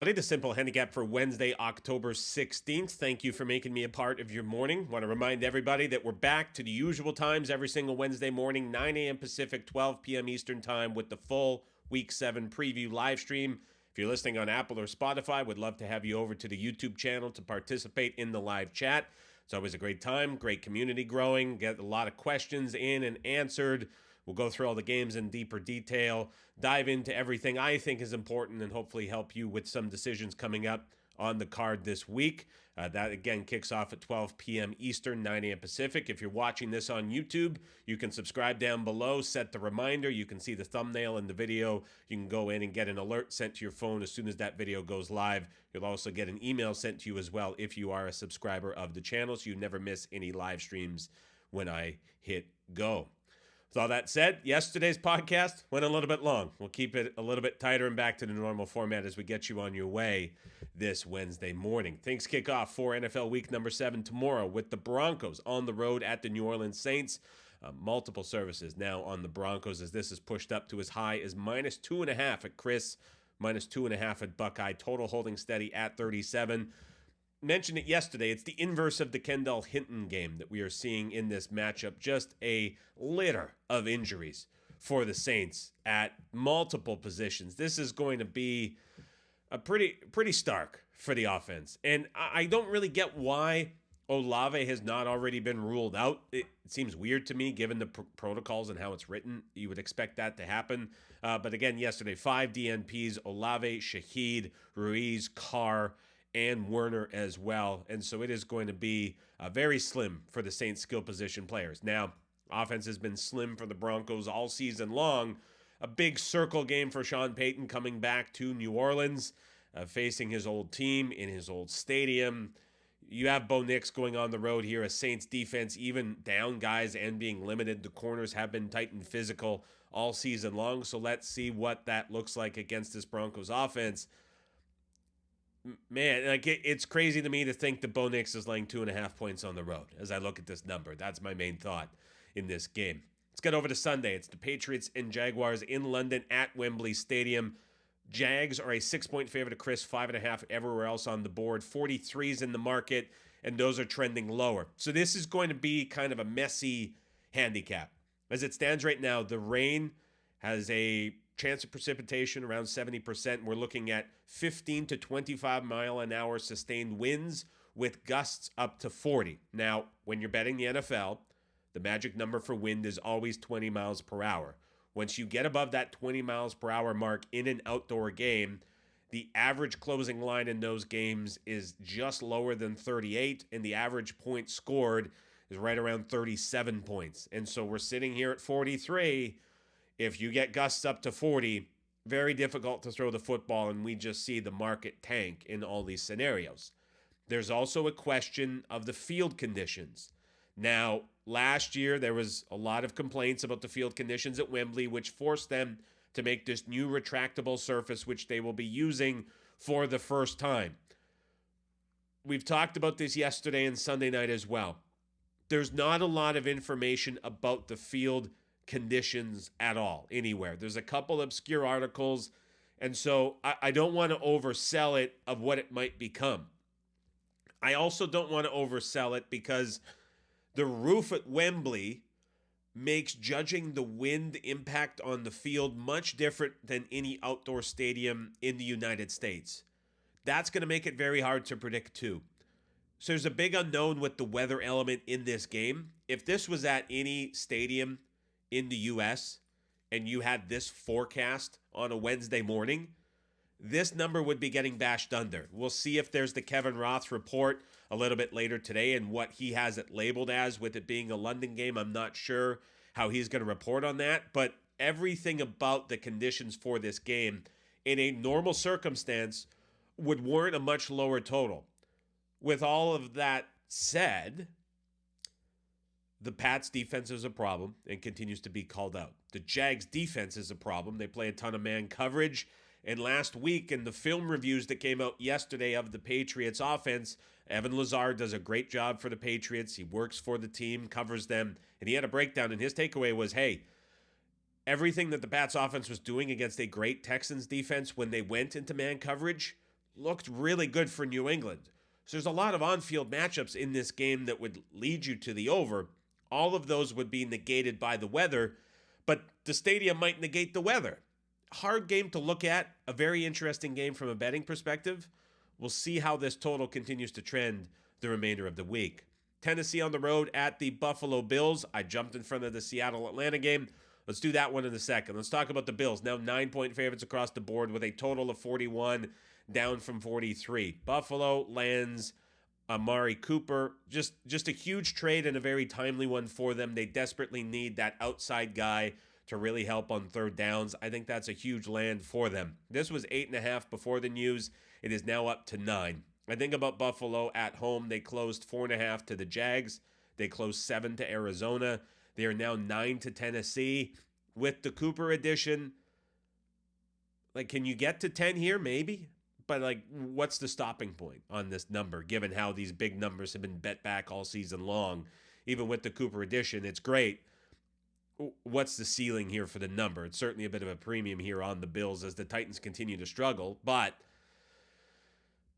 The simple handicap for Wednesday, October 16th. Thank you for making me a part of your morning. Want to remind everybody that we're back to the usual times every single Wednesday morning, 9 a.m. Pacific, 12 p.m. Eastern Time, with the full Week 7 preview live stream. If you're listening on Apple or Spotify, would love to have you over to the YouTube channel to participate in the live chat. It's always a great time, great community growing, get a lot of questions in and answered. We'll go through all the games in deeper detail, dive into everything I think is important, and hopefully help you with some decisions coming up on the card this week. That, again, kicks off at 12 p.m. Eastern, 9 a.m. Pacific. If you're watching this on YouTube, you can subscribe down below, set the reminder. You can see the thumbnail in the video. You can go in and get an alert sent to your phone as soon as that video goes live. You'll also get an email sent to you as well if you are a subscriber of the channel, so you never miss any live streams when I hit go. With all that said, yesterday's podcast went a little bit long. We'll keep it a little bit tighter and back to the normal format as we get you on your way this Wednesday morning. Things kick off for NFL Week number 7 tomorrow with the Broncos on the road at the New Orleans Saints. Multiple services now on the Broncos as this is pushed up to as high as -2.5 at Chris, -2.5 at Buckeye. Total holding steady at 37. Mentioned it yesterday. It's the inverse of the Kendall Hinton game that we are seeing in this matchup. Just a litter of injuries for the Saints at multiple positions. This is going to be a pretty stark for the offense. And I don't really get why Olave has not already been ruled out. It seems weird to me given the protocols and how it's written. You would expect that to happen. But again, yesterday, 5 DNPs, Olave, Shaheed, Ruiz, Carr, and Werner as well. And so it is going to be very slim for the Saints skill position players. Now, offense has been slim for the Broncos all season long. A big circle game for Sean Payton coming back to New Orleans, facing his old team in his old stadium. You have Bo Nix going on the road here. A Saints defense, even down guys and being limited. The corners have been tight and physical all season long. So let's see what that looks like against this Broncos offense. Man, like it's crazy to me to think that Bo Nix is laying 2.5 points on the road as I look at this number. That's my main thought in this game. Let's get over to Sunday. It's the Patriots and Jaguars in London at Wembley Stadium. Jags are a 6-point favorite to Chris, 5.5 everywhere else on the board. 43s in the market, and those are trending lower. So this is going to be kind of a messy handicap. As it stands right now, the rain has a chance of precipitation around 70%. We're looking at 15 to 25 mile an hour sustained winds with gusts up to 40. Now, when you're betting the NFL, the magic number for wind is always 20 miles per hour. Once you get above that 20 miles per hour mark in an outdoor game, the average closing line in those games is just lower than 38, and the average point scored is right around 37 points. And so we're sitting here at 43. If you get gusts up to 40, very difficult to throw the football, and we just see the market tank in all these scenarios. There's also a question of the field conditions. Now, last year, there was a lot of complaints about the field conditions at Wembley, which forced them to make this new retractable surface, which they will be using for the first time. We've talked about this yesterday and Sunday night as well. There's not a lot of information about the field conditions at all anywhere. There's a couple obscure articles, and so I don't want to oversell it of what it might become. I also don't want to oversell it because the roof at Wembley makes judging the wind impact on the field much different than any outdoor stadium in the United States. That's going to make it very hard to predict too. So there's a big unknown with the weather element in this game. If this was at any stadium in the U.S. and you had this forecast on a Wednesday morning, this number would be getting bashed under. We'll see if there's the Kevin Roth report a little bit later today and what he has it labeled as, with it being a London game. I'm not sure how he's going to report on that, but everything about the conditions for this game in a normal circumstance would warrant a much lower total. With all of that said, the Pats defense is a problem and continues to be called out. The Jags defense is a problem. They play a ton of man coverage. And last week in the film reviews that came out yesterday of the Patriots offense, Evan Lazard does a great job for the Patriots. He works for the team, covers them, and he had a breakdown, and his takeaway was, hey, everything that the Pats offense was doing against a great Texans defense when they went into man coverage looked really good for New England. So there's a lot of on-field matchups in this game that would lead you to the over. All of those would be negated by the weather, but the stadium might negate the weather. Hard game to look at, a very interesting game from a betting perspective. We'll see how this total continues to trend the remainder of the week. Tennessee on the road at the Buffalo Bills. I jumped in front of the Seattle-Atlanta game. Let's do that one in a second. Let's talk about the Bills. Now 9-point favorites across the board with a total of 41, down from 43. Buffalo lands Amari Cooper. Just a huge trade and a very timely one for them. They desperately need that outside guy to really help on third downs. I think that's a huge land for them. This was 8.5 before the news. It is now up to 9. I think about Buffalo at home. They closed 4.5 to the Jags. They closed 7 to Arizona. They are now 9 to Tennessee. With the Cooper addition, like, can you get to 10 here? Maybe. But, like, what's the stopping point on this number, given how these big numbers have been bet back all season long? Even with the Cooper addition, it's great. What's the ceiling here for the number? It's certainly a bit of a premium here on the Bills as the Titans continue to struggle. But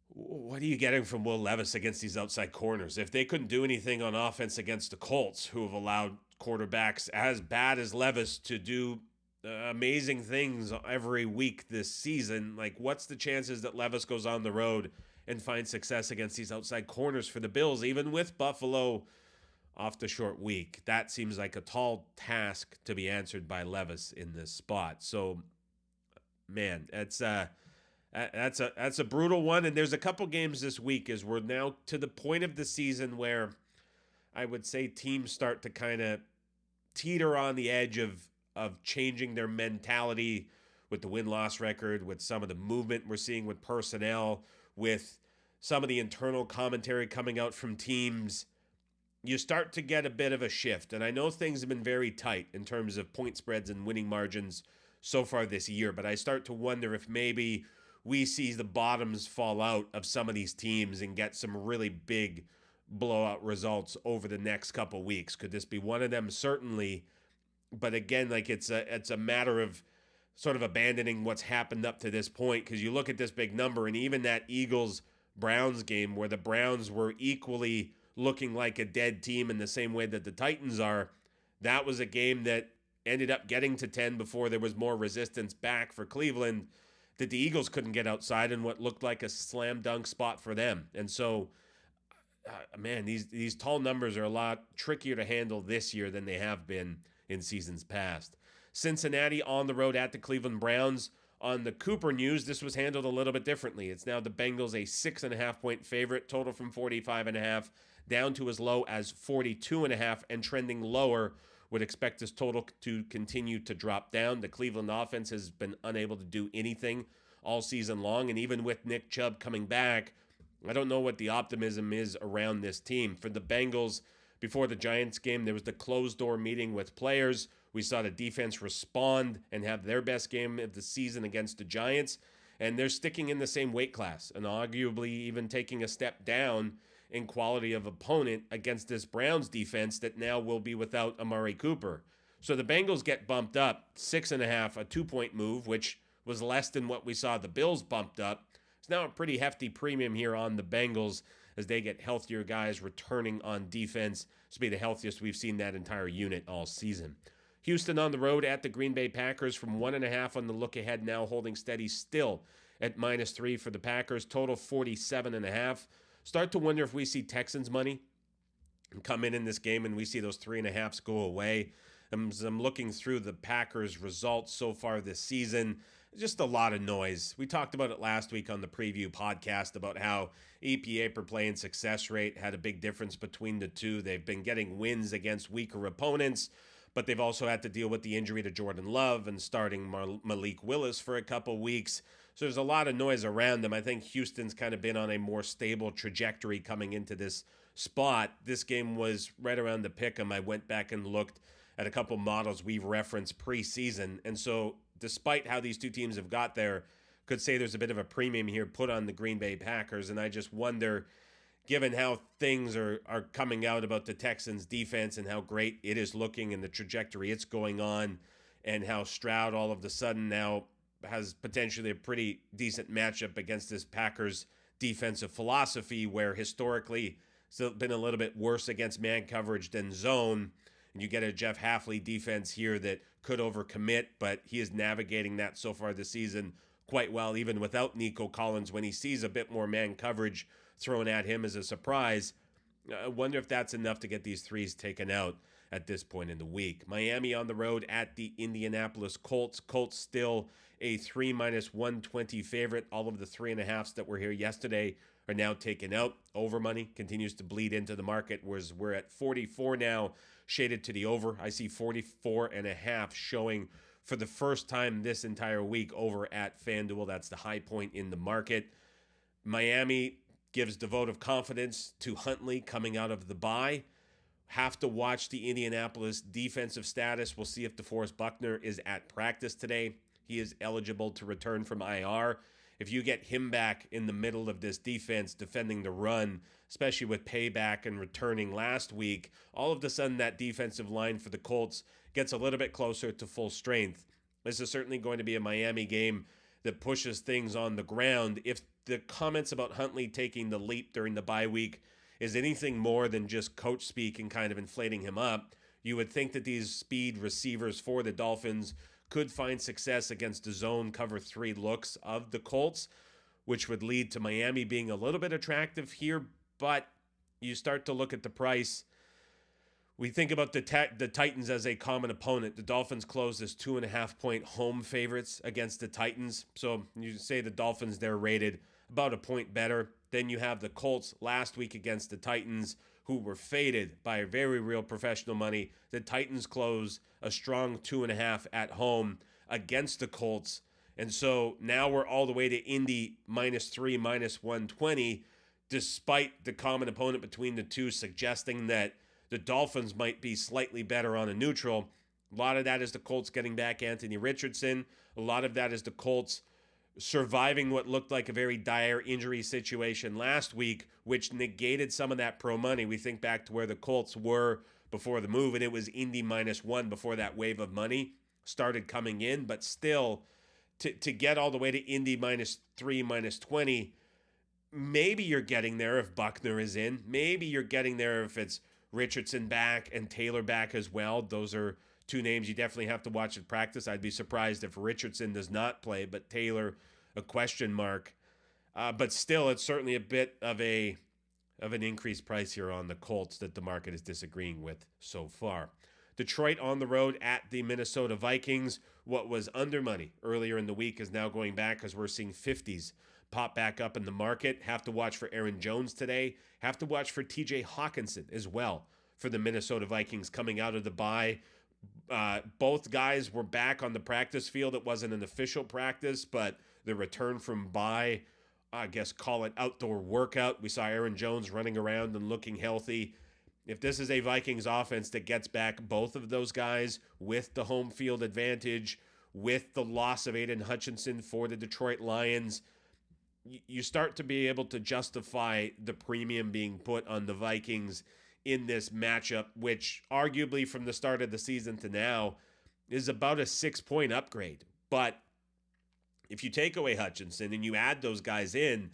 what are you getting from Will Levis against these outside corners? If they couldn't do anything on offense against the Colts, who have allowed quarterbacks as bad as Levis to do amazing things every week this season, like, what's the chances that Levis goes on the road and finds success against these outside corners for the Bills, even with Buffalo off the short week? That seems like a tall task to be answered by Levis in this spot. So, man, that's a brutal one. And there's a couple games this week as we're now to the point of the season where I would say teams start to kind of teeter on the edge of changing their mentality with the win-loss record, with some of the movement we're seeing with personnel, with some of the internal commentary coming out from teams. You start to get a bit of a shift. And I know things have been very tight in terms of point spreads and winning margins so far this year, but I start to wonder if maybe we see the bottoms fall out of some of these teams and get some really big blowout results over the next couple weeks. Could this be one of them? Certainly. But again, like, it's a matter of sort of abandoning what's happened up to this point, because you look at this big number, and even that Eagles-Browns game where the Browns were equally looking like a dead team in the same way that the Titans are, that was a game that ended up getting to 10 before there was more resistance back for Cleveland, that the Eagles couldn't get outside in what looked like a slam dunk spot for them. And so, man, these tall numbers are a lot trickier to handle this year than they have been in seasons past. Cincinnati on the road at the Cleveland Browns. On the Cooper news, this was handled a little bit differently. It's now the Bengals a 6.5-point favorite, total from 45.5 down to as low as 42.5, and trending lower. Would expect this total to continue to drop down. The Cleveland offense has been unable to do anything all season long, and even with Nick Chubb coming back, I don't know what the optimism is around this team. For the Bengals, before the Giants game, there was the closed-door meeting with players. We saw the defense respond and have their best game of the season against the Giants, and they're sticking in the same weight class and arguably even taking a step down in quality of opponent against this Browns defense that now will be without Amari Cooper. So the Bengals get bumped up 6.5, a 2-point move, which was less than what we saw the Bills bumped up. It's now a pretty hefty premium here on the Bengals as they get healthier guys returning on defense. This will be the healthiest we've seen that entire unit all season. Houston on the road at the Green Bay Packers from 1.5 on the look ahead, now holding steady still at -3 for the Packers, total 47.5. Start to wonder if we see Texans money come in this game and we see those 3.5s go away. As I'm looking through the Packers' results so far this season, just a lot of noise. We talked about it last week on the preview podcast about how EPA per play and success rate had a big difference between the two. They've been getting wins against weaker opponents, but they've also had to deal with the injury to Jordan Love and starting Malik Willis for a couple weeks. So there's a lot of noise around them. I think Houston's kind of been on a more stable trajectory coming into this spot. This game was right around the pick 'em. I went back and looked at a couple models we've referenced preseason. And so despite how these two teams have got there, could say there's a bit of a premium here put on the Green Bay Packers. And I just wonder, given how things are coming out about the Texans defense and how great it is looking and the trajectory it's going on, and how Stroud all of a sudden now has potentially a pretty decent matchup against this Packers defensive philosophy, where historically it's been a little bit worse against man coverage than zone. And you get a Jeff Hafley defense here that could overcommit, but he is navigating that so far this season quite well, even without Nico Collins. When he sees a bit more man coverage thrown at him as a surprise, I wonder if that's enough to get these threes taken out at this point in the week. Miami on the road at the Indianapolis Colts. Colts still a 3 -120 favorite. All of the 3.5s that were here yesterday are now taken out. Over money continues to bleed into the market, whereas we're at 44 now, shaded to the over. I see 44.5 showing for the first time this entire week over at FanDuel. That's the high point in the market. Miami gives the vote of confidence to Huntley coming out of the bye. Have to watch the Indianapolis defensive status. We'll see if DeForest Buckner is at practice today. He is eligible to return from IR. If you get him back in the middle of this defense defending the run, especially with payback and returning last week, all of a sudden that defensive line for the Colts gets a little bit closer to full strength. This is certainly going to be a Miami game that pushes things on the ground. If the comments about Huntley taking the leap during the bye week is anything more than just coach speak and kind of inflating him up, you would think that these speed receivers for the Dolphins could find success against the zone cover 3 looks of the Colts, which would lead to Miami being a little bit attractive here. But you start to look at the price. We think about the Titans as a common opponent. The Dolphins closed as 2.5-point home favorites against the Titans. So you say the Dolphins, they're rated about a point better. Then you have the Colts last week against the Titans, who were faded by very real professional money. The Titans close a strong 2.5 at home against the Colts. And so now we're all the way to Indy -3, -120, despite the common opponent between the two suggesting that the Dolphins might be slightly better on a neutral. A lot of that is the Colts getting back Anthony Richardson. A lot of that is the Colts surviving what looked like a very dire injury situation last week, which negated some of that pro money. We think back to where the Colts were before the move, and it was Indy -1 before that wave of money started coming in. But still, to get all the way to Indy -3, -20, maybe you're getting there if Buckner is in. Maybe you're getting there if it's Richardson back and Taylor back as well. Those are two names you definitely have to watch at practice. I'd be surprised if Richardson does not play, but Taylor, a question mark. But still, it's certainly a bit of an increased price here on the Colts that the market is disagreeing with so far. Detroit on the road at the Minnesota Vikings. What was under money earlier in the week is now going back because we're seeing 50s pop back up in the market. Have to watch for Aaron Jones today. Have to watch for TJ Hawkinson as well for the Minnesota Vikings coming out of the bye. Both guys were back on the practice field. It wasn't an official practice, but the return from bye, I guess call it outdoor workout. We saw Aaron Jones running around and looking healthy. If this is a Vikings offense that gets back both of those guys with the home field advantage, with the loss of Aiden Hutchinson for the Detroit Lions, you start to be able to justify the premium being put on the Vikings in this matchup, which arguably from the start of the season to now is about a 6-point upgrade. But if you take away Hutchinson and you add those guys in,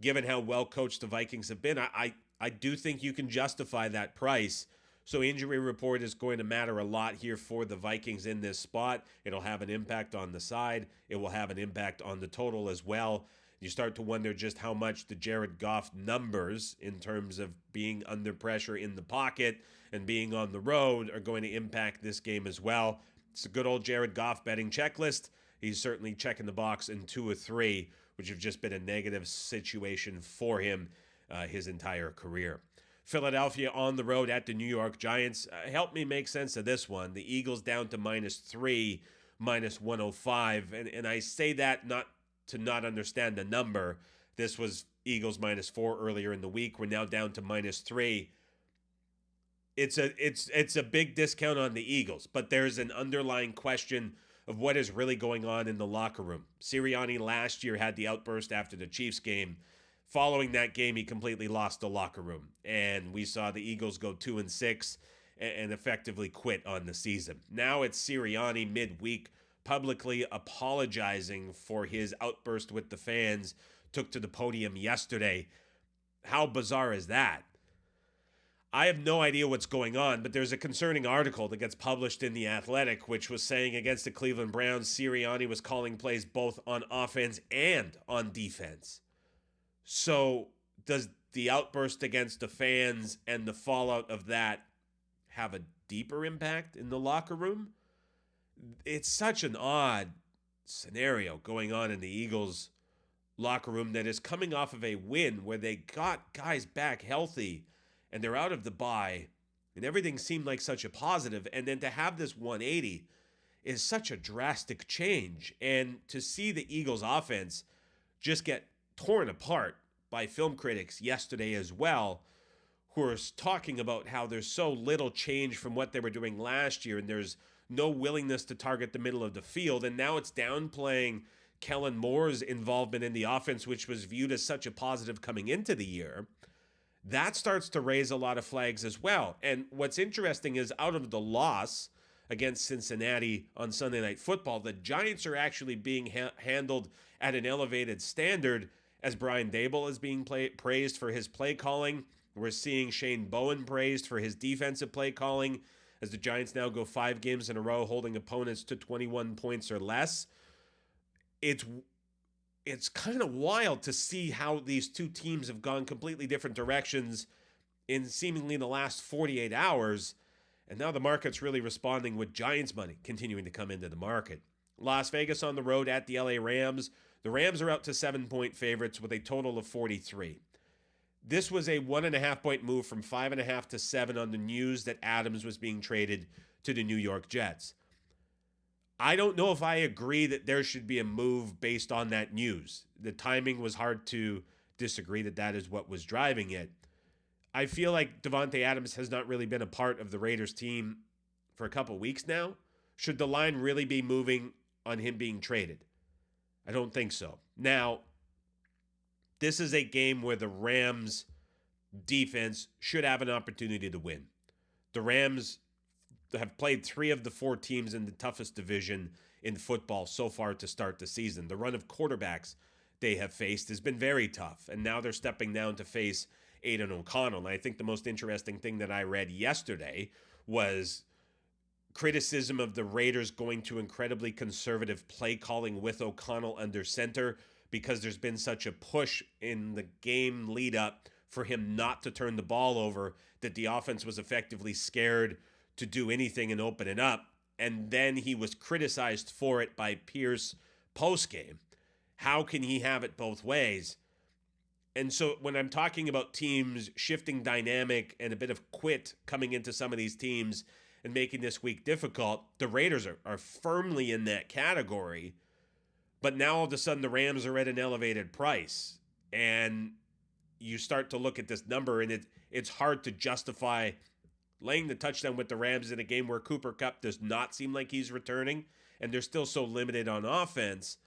given how well coached the Vikings have been, I do think you can justify that price. So injury report is going to matter a lot here for the Vikings in this spot. It'll have an impact on the side. It will have an impact on the total as well. You start to wonder just how much the Jared Goff numbers in terms of being under pressure in the pocket and being on the road are going to impact this game as well. It's a good old Jared Goff betting checklist. He's certainly checking the box in 2 or 3, which have just been a negative situation for him his entire career. Philadelphia on the road at the New York Giants. Help me make sense of this one. The Eagles down to -3, -105. And I say that not to not understand the number. This was Eagles -4 earlier in the week. We're now down to -3. It's a big discount on the Eagles, but there's an underlying question of what is really going on in the locker room. Sirianni last year had the outburst after the Chiefs game. Following that game, he completely lost the locker room, and we saw the Eagles go 2-6 and effectively quit on the season. Now it's Sirianni midweek publicly apologizing for his outburst with the fans, took to the podium yesterday. How bizarre is that? I have no idea what's going on, but there's a concerning article that gets published in The Athletic, which was saying against the Cleveland Browns, Sirianni was calling plays both on offense and on defense. So does the outburst against the fans and the fallout of that have a deeper impact in the locker room? It's such an odd scenario going on in the Eagles locker room that is coming off of a win where they got guys back healthy and they're out of the bye, and everything seemed like such a positive. And then to have this 180 is such a drastic change. And to see the Eagles offense just get torn apart by film critics yesterday as well, who are talking about how there's so little change from what they were doing last year, and there's no willingness to target the middle of the field. And now it's downplaying Kellen Moore's involvement in the offense, which was viewed as such a positive coming into the year. That starts to raise a lot of flags as well. And what's interesting is out of the loss against Cincinnati on Sunday Night Football, the Giants are actually being handled at an elevated standard, as Brian Daboll is being praised for his play calling. We're seeing Shane Bowen praised for his defensive play calling, as the Giants now go 5 games in a row holding opponents to 21 points or less. It's kind of wild to see how these two teams have gone completely different directions in seemingly the last 48 hours. And now the market's really responding with Giants money continuing to come into the market. Las Vegas on the road at the LA Rams. The Rams are out to 7-point favorites with a total of 43. This was a 1.5-point move from 5.5 to 7 on the news that Adams was being traded to the New York Jets. I don't know if I agree that there should be a move based on that news. The timing was hard to disagree that is what was driving it. I feel like Davante Adams has not really been a part of the Raiders team for a couple weeks now. Should the line really be moving on him being traded? I don't think so. Now, this is a game where the Rams defense should have an opportunity to win. The Rams have played 3 of the 4 teams in the toughest division in football so far to start the season. The run of quarterbacks they have faced has been very tough, and now they're stepping down to face Aiden O'Connell. And I think the most interesting thing that I read yesterday was criticism of the Raiders going to incredibly conservative play calling with O'Connell under center, because there's been such a push in the game lead up for him not to turn the ball over that the offense was effectively scared to do anything and open it up. And then he was criticized for it by Pierce postgame. How can he have it both ways? And so when I'm talking about teams shifting dynamic and a bit of quit coming into some of these teams and making this week difficult, the Raiders are firmly in that category. But now all of a sudden the Rams are at an elevated price. And you start to look at this number, and it's hard to justify laying the touchdown with the Rams in a game where Cooper Kupp does not seem like he's returning, and they're still so limited on offense.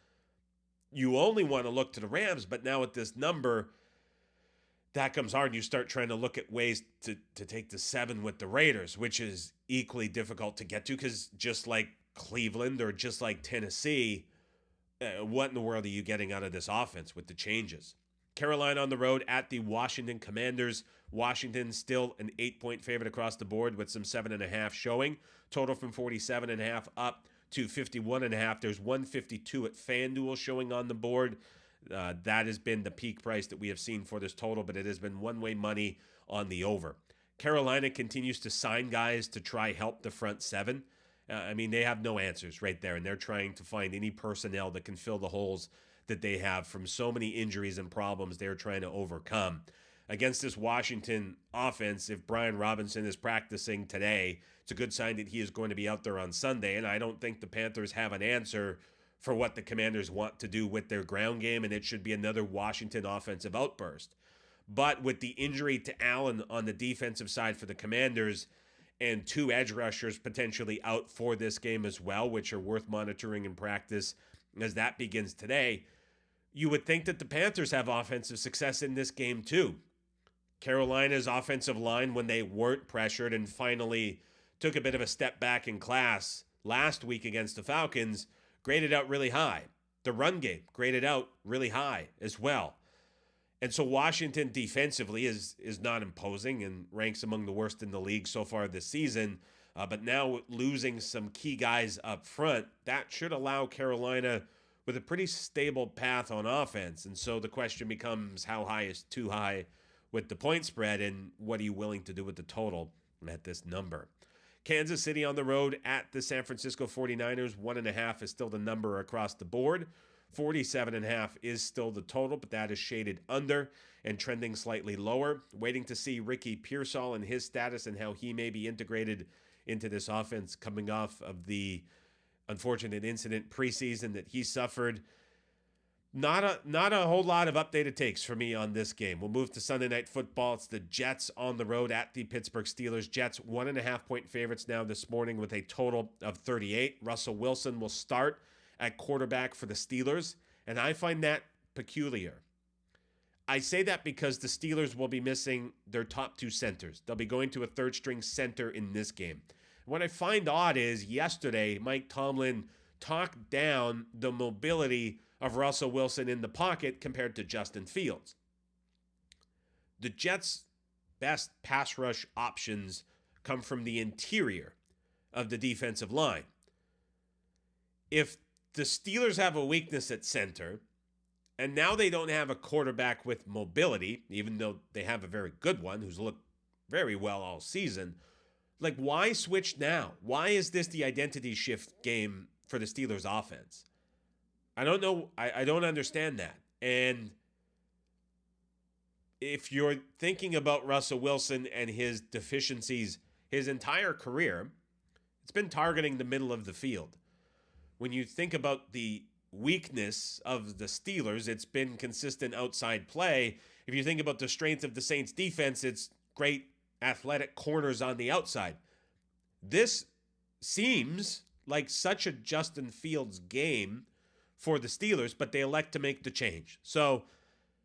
You only want to look to the Rams, but now at this number, that comes hard. You start trying to look at ways to take the 7 with the Raiders, which is equally difficult to get to, because just like Cleveland or just like Tennessee, what in the world are you getting out of this offense with the changes? Carolina on the road at the Washington Commanders. Washington still an 8-point favorite across the board with some 7.5 showing. Total from 47.5 up to 51.5. There's 152 at FanDuel showing on the board. That has been the peak price that we have seen for this total, but it has been one-way money on the over. Carolina continues to sign guys to try help the front 7. They have no answers right there, and they're trying to find any personnel that can fill the holes that they have from so many injuries and problems they're trying to overcome. Against this Washington offense, if Brian Robinson is practicing today, it's a good sign that he is going to be out there on Sunday, and I don't think the Panthers have an answer for what the Commanders want to do with their ground game, and it should be another Washington offensive outburst. But with the injury to Allen on the defensive side for the Commanders, and 2 edge rushers potentially out for this game as well, which are worth monitoring in practice as that begins today, you would think that the Panthers have offensive success in this game too. Carolina's offensive line, when they weren't pressured and finally took a bit of a step back in class last week against the Falcons, graded out really high. The run game graded out really high as well. And so Washington defensively is not imposing and ranks among the worst in the league so far this season. But now losing some key guys up front, that should allow Carolina with a pretty stable path on offense. And so the question becomes, how high is too high with the point spread, and what are you willing to do with the total at this number? Kansas City on the road at the San Francisco 49ers. 1.5 is still the number across the board. 47.5 is still the total, but that is shaded under and trending slightly lower. Waiting to see Ricky Pearsall and his status and how he may be integrated into this offense coming off of the unfortunate incident preseason that he suffered. Not a whole lot of updated takes for me on this game. We'll move to Sunday Night Football. It's the Jets on the road at the Pittsburgh Steelers. Jets 1.5 point favorites now this morning with a total of 38. Russell Wilson will start at quarterback for the Steelers, and I find that peculiar. I say that because the Steelers will be missing their top two centers. They'll be going to a third-string center in this game. What I find odd is yesterday Mike Tomlin talked down the mobility of Russell Wilson in the pocket compared to Justin Fields. The Jets' best pass rush options come from the interior of the defensive line. If the Steelers have a weakness at center, and now they don't have a quarterback with mobility, even though they have a very good one who's looked very well all season, like, why switch now? Why is this the identity shift game for the Steelers offense? I don't know. I don't understand that. And if you're thinking about Russell Wilson and his deficiencies his entire career, it's been targeting the middle of the field. When you think about the weakness of the Steelers, it's been consistent outside play. If you think about the strength of the Saints defense, it's great athletic corners on the outside. This seems like such a Justin Fields game for the Steelers, but they elect to make the change. So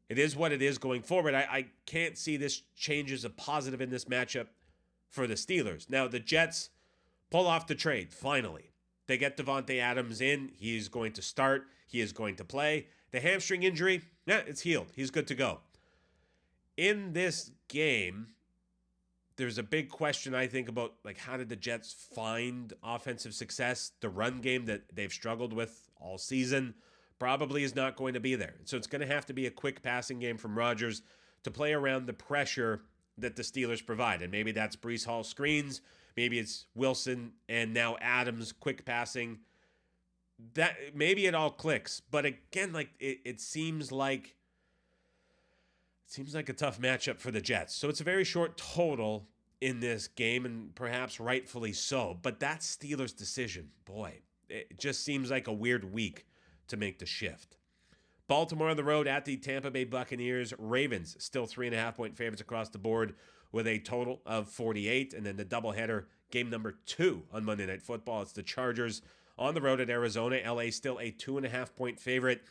it is what it is going forward. I can't see this change as a positive in this matchup for the Steelers. Now, the Jets pull off the trade, finally. They get Devontae Adams in. He is going to start. He is going to play. The hamstring injury, it's healed. He's good to go. In this game, there's a big question, I think, about like how did the Jets find offensive success? The run game that they've struggled with all season probably is not going to be there. So it's going to have to be a quick passing game from Rodgers to play around the pressure that the Steelers provide. And maybe that's Breece Hall screens. Maybe it's Wilson and now Adams quick passing. That maybe it all clicks. But again, like it seems like a tough matchup for the Jets. So it's a very short total in this game, and perhaps rightfully so. But that's Steelers' decision. Boy, it just seems like a weird week to make the shift. Baltimore on the road at the Tampa Bay Buccaneers. Ravens still 3.5 point favorites across the board with a total of 48. And then the doubleheader, game number 2 on Monday Night Football. It's the Chargers on the road at Arizona. LA still a 2.5 point favorite.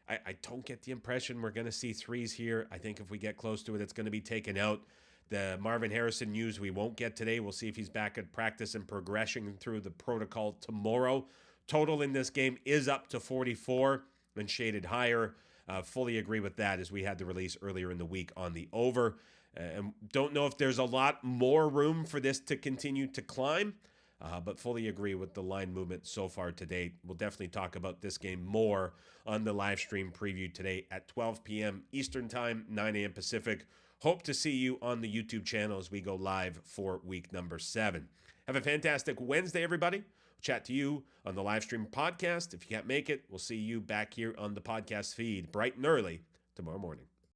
I don't get the impression we're going to see threes here. I think if we get close to it, it's going to be taken out. The Marvin Harrison news we won't get today. We'll see if he's back at practice and progressing through the protocol tomorrow. Total in this game is up to 44 and shaded higher. Fully agree with that as we had the release earlier in the week on the over. And don't know if there's a lot more room for this to continue to climb, but fully agree with the line movement so far to date. We'll definitely talk about this game more on the live stream preview today at 12 p.m. Eastern Time, 9 a.m. Pacific. Hope to see you on the YouTube channel as we go live for week number 7. Have a fantastic Wednesday, everybody. We'll chat to you on the live stream podcast. If you can't make it, we'll see you back here on the podcast feed bright and early tomorrow morning.